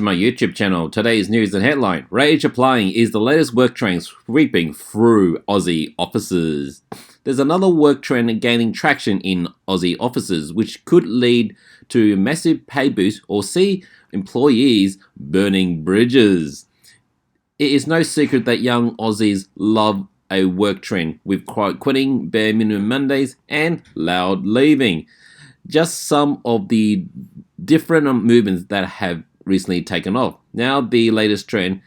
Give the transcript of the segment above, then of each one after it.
My YouTube channel. Today's news and headline: Rage applying is the latest work trend sweeping through Aussie offices. There's another work trend gaining traction in Aussie offices, which could lead to massive pay boosts or see employees burning bridges. It is no secret that young Aussies love a work trend, with quiet quitting, bare minimum Mondays, and loud leaving. Just some of the different movements that have recently taken off. Now, the latest trend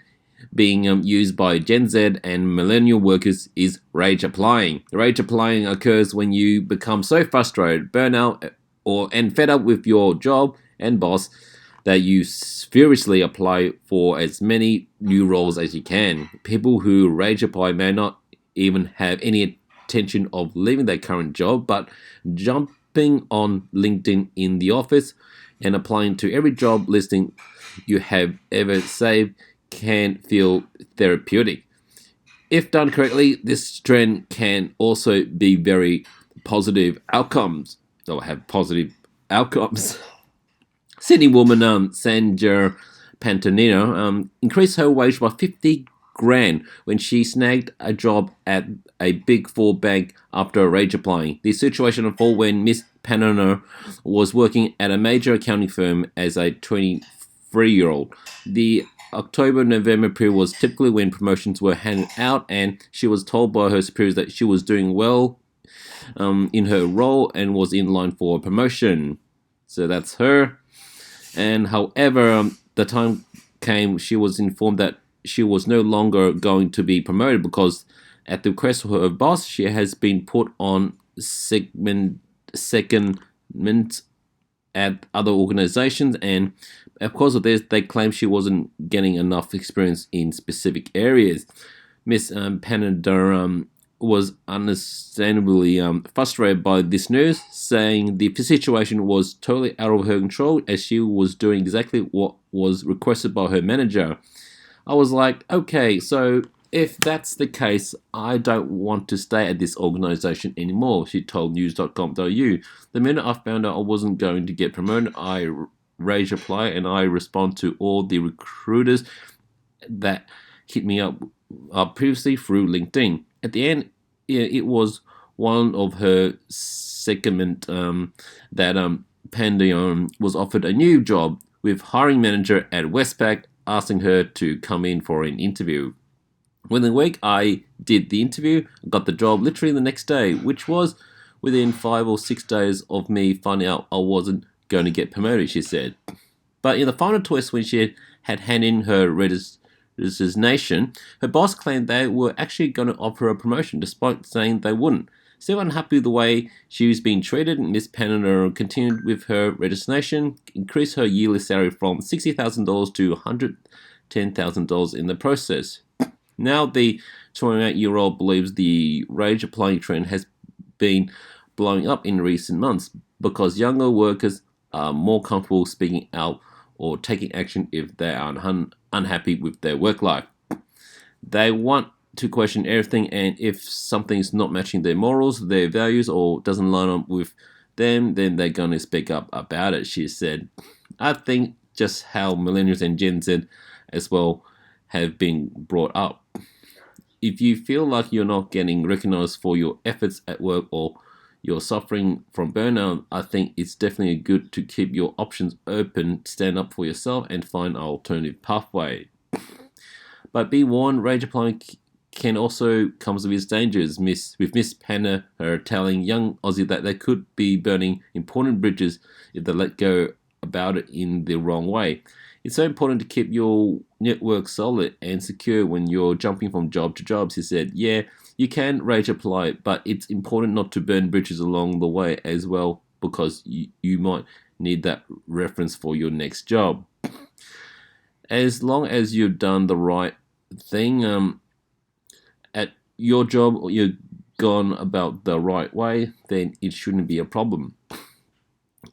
being used by Gen Z and Millennial workers is rage applying. Rage applying occurs when you become so frustrated, burnout, and fed up with your job and boss that you furiously apply for as many new roles as you can. People who rage apply may not even have any intention of leaving their current job, but jumping on LinkedIn in the office and applying to every job listing you have ever saved can feel therapeutic. If done correctly, this trend can also be very positive outcomes, or have positive outcomes. Sydney woman Sandra Pantanino increased her wage by 50 grand when she snagged a job at a Big Four bank after rage applying. The situation unfolded when Miss Pantanino was working at a major accounting firm as a 23-year-old. The October-November period was typically when promotions were handed out, and she was told by her superiors that she was doing well in her role and was in line for a promotion. So that's her. And however, the time came, she was informed that she was no longer going to be promoted because, at the request of her boss, she has been put on secondment at other organizations, and because of this, they claim she wasn't getting enough experience in specific areas. Miss Panadar was understandably frustrated by this news, saying the situation was totally out of her control as she was doing exactly what was requested by her manager. I was like, okay, so if that's the case, I don't want to stay at this organization anymore, she told news.com.au. The minute I found out I wasn't going to get promoted, I rage apply and I respond to all the recruiters that hit me up previously through LinkedIn. At the end, it was one of her segment that Pandion was offered a new job with hiring manager at Westpac asking her to come in for an interview. Within a week, I did the interview, got the job literally the next day, which was within 5 or 6 days of me finding out I wasn't going to get promoted, she said. But in the final twist, when she had handed in her resignation, her boss claimed they were actually going to offer her a promotion, despite saying they wouldn't. Still unhappy with the way she was being treated, Miss Panner continued with her resignation, increased her yearly salary from $60,000 to $110,000 in the process. Now the 28-year-old believes the rage applying trend has been blowing up in recent months because younger workers are more comfortable speaking out or taking action if they are unhappy with their work life. They want to question everything, and if something's not matching their morals, their values, or doesn't line up with them, then they're going to speak up about it, she said. I think just how millennials and Gen Z as well have been brought up. If you feel like you're not getting recognized for your efforts at work or you're suffering from burnout, I think it's definitely good to keep your options open, stand up for yourself, and find an alternative pathway. But be warned, rage applying can also come with its dangers, with Miss Panner telling young Aussie that they could be burning important bridges if they let go about it in the wrong way. It's so important to keep your network solid and secure when you're jumping from job to job, she said. Yeah, you can rage apply, but it's important not to burn bridges along the way as well, because you might need that reference for your next job. As long as you've done the right thing at your job, or you've gone about the right way, then it shouldn't be a problem.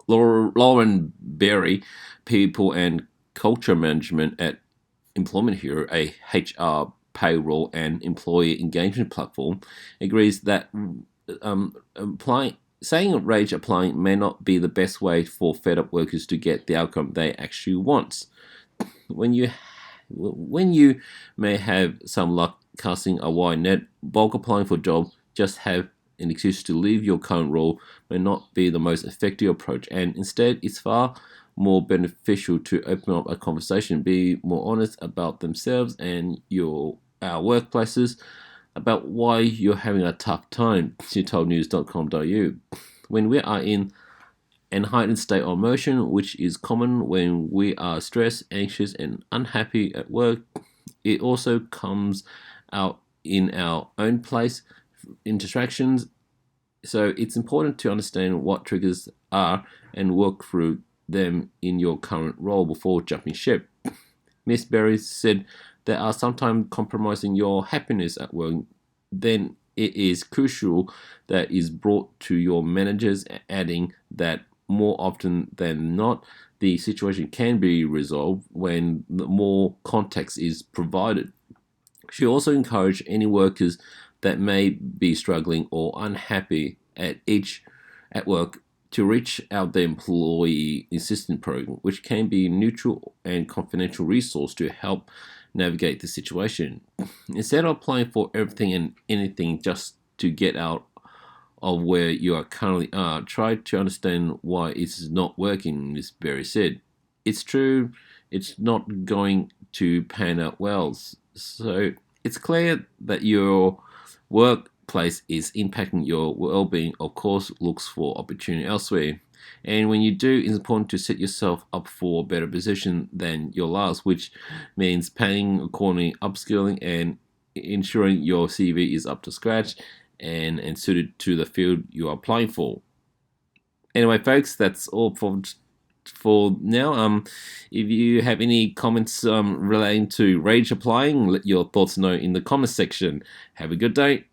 Lauren Berry, People and Culture Management at Employment Hero, a HR, payroll, and employee engagement platform, agrees that saying rage applying may not be the best way for fed up workers to get the outcome they actually want. When you may have some luck casting a wide net, bulk applying for a job just have an excuse to leave your current role may not be the most effective approach, and instead it's far more beneficial to open up a conversation, be more honest about themselves and our workplaces, about why you're having a tough time. She told news.com.au. When we are in an heightened state of emotion, which is common when we are stressed, anxious, and unhappy at work, it also comes out in our own place interactions. So it's important to understand what triggers are and work through them in your current role before jumping ship. Miss Berry said there are sometimes compromising your happiness at work. Then it is crucial that is brought to your managers, adding that more often than not, the situation can be resolved when more context is provided. She also encouraged any workers that may be struggling or unhappy at work to reach out the employee assistance program, which can be a neutral and confidential resource to help navigate the situation. Instead of applying for everything and anything just to get out of where you are currently are, try to understand why it's not working, Ms. Berry said. It's true, it's not going to pan out well. So it's clear that your workplace is impacting your well-being. Of course, looks for opportunity elsewhere. And when you do, it's important to set yourself up for a better position than your last, which means paying accordingly, upskilling, and ensuring your CV is up to scratch and suited to the field you are applying for. Anyway, folks, that's all for now. If you have any comments relating to rage applying, let your thoughts know in the comments section. Have a good day.